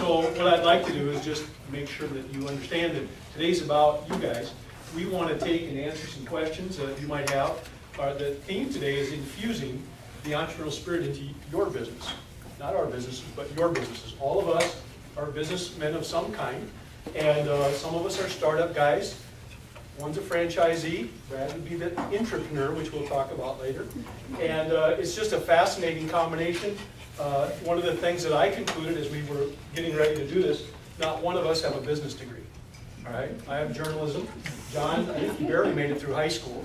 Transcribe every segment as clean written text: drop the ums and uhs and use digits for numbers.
So what I'd like to do is just make sure that you understand that today's about you guys. We want to take and answer some questions that you might have. The theme today is infusing the entrepreneurial spirit into your business. Not our businesses, but your businesses. All of us are businessmen of some kind, and some of us are startup guys. One's a franchisee, Brad would be the entrepreneur, which we'll talk about later. And it's just a fascinating combination. One of the things that I concluded as we were getting ready to do this, not one of us have a business degree. All right, I have journalism. John, I think he barely made it through high school.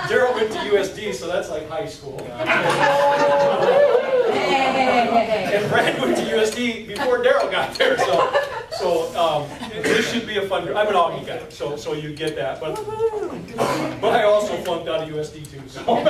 Daryl went to USD, so that's like high school. And Brad went to USD before Daryl got there, so this should be a fun. I'm an Augie guy, so you get that. But I also flunked out of USD too. So.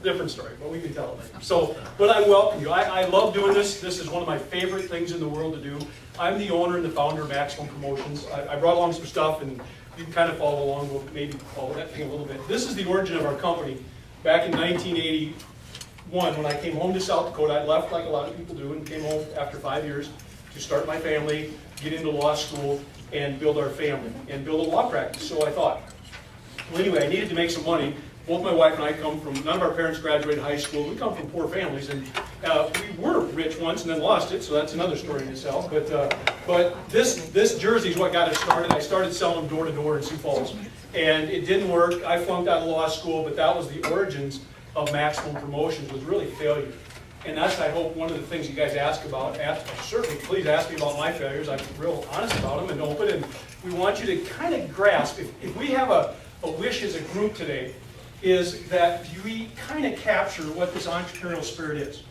Different story, but we can tell it later. So, but I welcome you. I love doing this. This is one of my favorite things in the world to do. I'm the owner and the founder of Maximum Promotions. I brought along some stuff, and you can kind of follow along. We'll maybe follow that thing a little bit. This is the origin of our company. Back in 1981, when I came home to South Dakota, I left like a lot of people do, and came home after 5 years to start my family, get into law school, and build our family, and build a law practice. So I thought, well, anyway, I needed to make some money. Both my wife and I come from, none of our parents graduated high school. We come from poor families, and we were rich once and then lost it, so that's another story in itself. But this jersey is what got us started. I started selling door to door in Sioux Falls, and it didn't work. I flunked out of law school, but that was the origins of Maximum Promotions, was really failure. And that's, I hope, one of the things you guys ask about. Certainly, please ask me about my failures. I'm real honest about them and open, and we want you to kind of grasp, if we have a wish as a group today, is that we kind of capture what this entrepreneurial spirit is.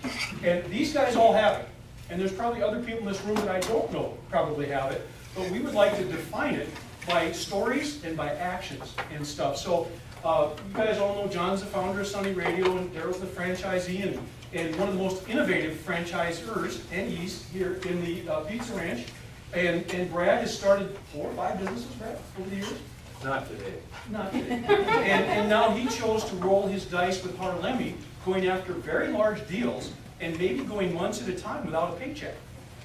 And these guys all have it. And there's probably other people in this room that I don't know probably have it. But we would like to define it by stories and by actions and stuff. So you guys all know John's the founder of Sunny Radio, and Daryl's the franchisee, and one of the most innovative franchisors and East here in the Pizza Ranch. And Brad has started 4 or 5 businesses, Brad, over the years. Not today. Not today. And now he chose to roll his dice with Harlemi, going after very large deals and maybe going months at a time without a paycheck.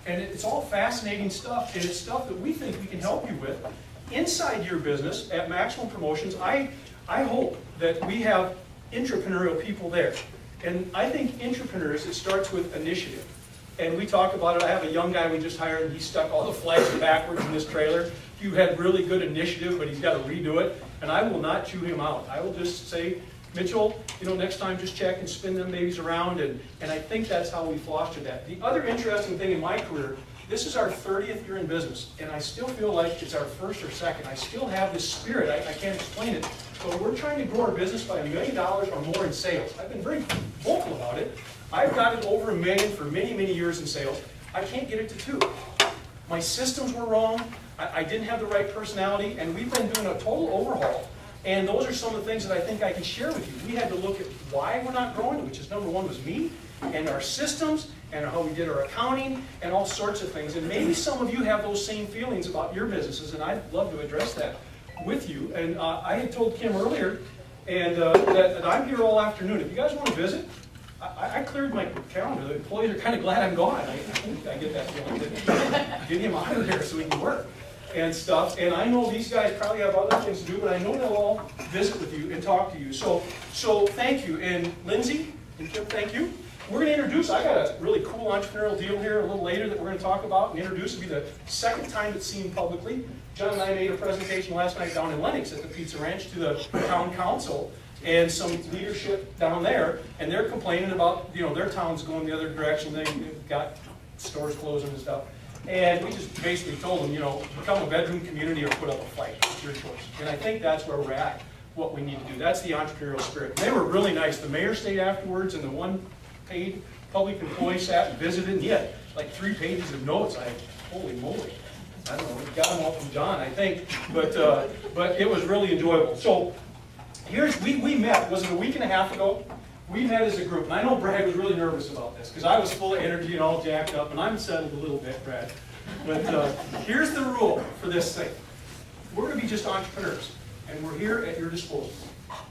And it's all fascinating stuff, and it's stuff that we think we can help you with inside your business at Maximum Promotions. I hope that we have entrepreneurial people there. And I think entrepreneurs, it starts with initiative. And we talk about it. I have a young guy we just hired, and he stuck all the flags backwards in this trailer. You had really good initiative, but he's got to redo it, and I will not chew him out. I will just say, Mitchell, next time just check and spin them babies around, and I think that's how we foster that. The other interesting thing in my career, this is our 30th year in business, and I still feel like it's our first or second. I still have this spirit. I can't explain it, but we're trying to grow our business by $1 million or more in sales. I've been very vocal about it. I've gotten over $1 million for many, many years in sales. I can't get it to 2. My systems were wrong. I didn't have the right personality, and we've been doing a total overhaul. And those are some of the things that I think I can share with you. We had to look at why we're not growing, which is number 1 was me, and our systems, and how we did our accounting, and all sorts of things. And maybe some of you have those same feelings about your businesses, and I'd love to address that with you. And I had told Kim earlier and that I'm here all afternoon. If you guys want to visit, I cleared my calendar. The employees are kind of glad I'm gone. I get that feeling. Get him out of there so he can work and stuff. And I know these guys probably have other things to do, but I know they'll all visit with you and talk to you. So thank you. And Lindsay and Kim, thank you. We're going to introduce, I got a really cool entrepreneurial deal here a little later that we're going to talk about and introduce. It'll be the second time it's seen publicly. John and I made a presentation last night down in Lenox at the Pizza Ranch to the town council and some leadership down there, and they're complaining about, their town's going the other direction. They've got stores closing and stuff. And we just basically told them, become a bedroom community or put up a fight. It's your choice. And I think that's where we're at, what we need to do. That's the entrepreneurial spirit. They were really nice. The mayor stayed afterwards, and the one paid public employee sat and visited, and he had like 3 pages of notes. Holy moly. I don't know, we got them all from John, I think. But it was really enjoyable. So we met, was it a week and a half ago? We met as a group, and I know Brad was really nervous about this, because I was full of energy and all jacked up, and I'm settled a little bit, Brad. But here's the rule for this thing. We're going to be just entrepreneurs, and we're here at your disposal.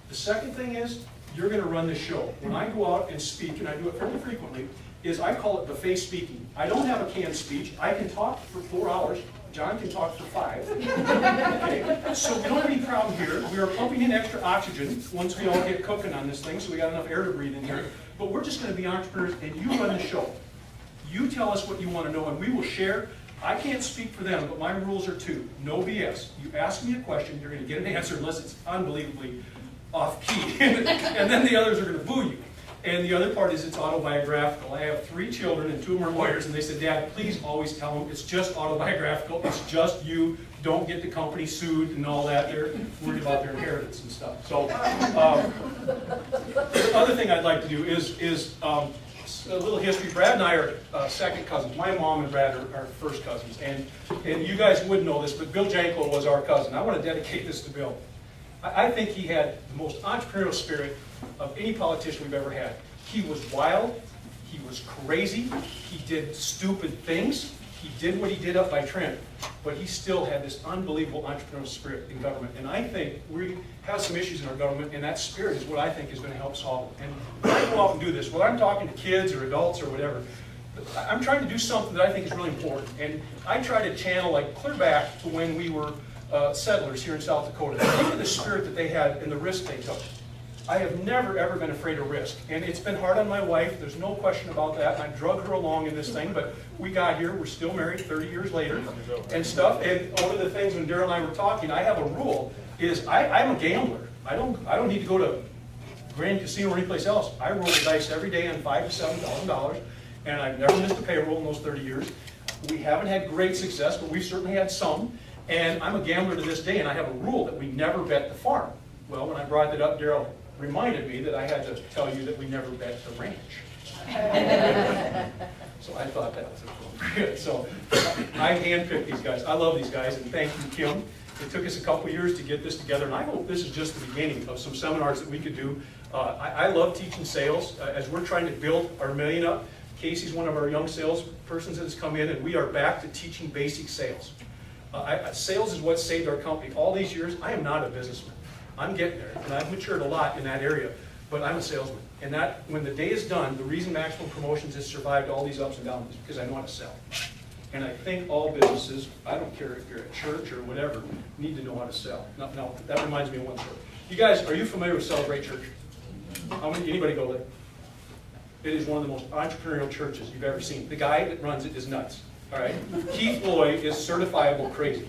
The second thing is, you're going to run the show. When I go out and speak, and I do it fairly frequently, is I call it buffet speaking. I don't have a canned speech. I can talk for 4 hours. John can talk for 5. Okay? So we don't have any problem here. We are pumping in extra oxygen once we all get cooking on this thing, so we got enough air to breathe in here. But we're just going to be entrepreneurs, and you run the show. You tell us what you want to know, and we will share. I can't speak for them, but my rules are 2. No BS. You ask me a question, you're going to get an answer unless it's unbelievably off-key. And then the others are going to boo you. And the other part is it's autobiographical. I have 3 children, and 2 of them are lawyers, and they said, Dad, please always tell them it's just autobiographical. It's just you. Don't get the company sued and all that. They're worried about their inheritance and stuff. So the other thing I'd like to do is a little history. Brad and I are second cousins. My mom and Brad are first cousins. And you guys wouldn't know this, but Bill Janko was our cousin. I want to dedicate this to Bill. I think he had the most entrepreneurial spirit of any politician we've ever had. He was wild. He was crazy. He did stupid things. He did what he did up by Trent. But he still had this unbelievable entrepreneurial spirit in government. And I think we have some issues in our government, and that spirit is what I think is going to help solve them. And when I go out and do this, whether I'm talking to kids or adults or whatever, I'm trying to do something that I think is really important. And I try to channel, like, clear back to when we were settlers here in South Dakota. Think of the spirit that they had and the risk they took. I have never, ever been afraid of risk. And it's been hard on my wife. There's no question about that. I drug her along in this thing, but we got here. We're still married 30 years later and stuff. And one of the things when Daryl and I were talking, I have a rule, is I'm a gambler. I don't need to go to Grand Casino or anyplace else. I roll the dice every day on $5,000 to $7,000, and I've never missed a payroll in those 30 years. We haven't had great success, but we've certainly had some. And I'm a gambler to this day, and I have a rule that we never bet the farm. Well, when I brought that up, Daryl reminded me that I had to tell you that we never bet the ranch. So I thought that was appropriate. So I handpicked these guys. I love these guys, and thank you, Kim. It took us a couple years to get this together, and I hope this is just the beginning of some seminars that we could do. I love teaching sales. As we're trying to build our million up, Casey's one of our young salespersons that has come in, and we are back to teaching basic sales. Sales is what saved our company. All these years, I am not a businessman. I'm getting there, and I've matured a lot in that area, but I'm a salesman. And that, when the day is done, the reason Maximum Promotions has survived all these ups and downs is because I know how to sell. And I think all businesses, I don't care if you're a church or whatever, need to know how to sell. Now, that reminds me of one story. You guys, are you familiar with Celebrate Church? Anybody go there? It is one of the most entrepreneurial churches you've ever seen. The guy that runs it is nuts. All right? Keith Floyd is certifiable crazy.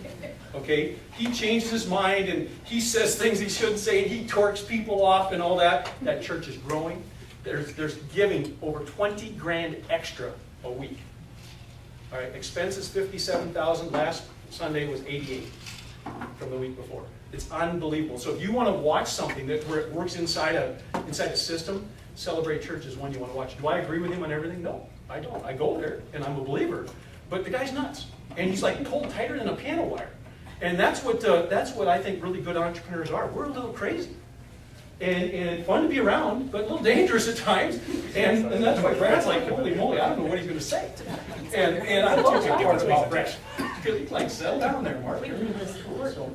Okay? He changes his mind and he says things he shouldn't say and he torques people off and all that. That church is growing. There's giving over 20 grand extra a week. All right? Expenses $57,000. Last Sunday was 88 from the week before. It's unbelievable. So if you want to watch something where it works inside a system, Celebrate Church is one you want to watch. Do I agree with him on everything? No, I don't. I go there and I'm a believer. But the guy's nuts. And he's like pulled tighter than a piano wire. And that's what I think really good entrepreneurs are. We're a little crazy. And fun to be around, but a little dangerous at times. And that's why Brad's like, holy moly, I don't know what he's going to say. And I love that part about Brad. Because he's like, settle down there, Mark. So,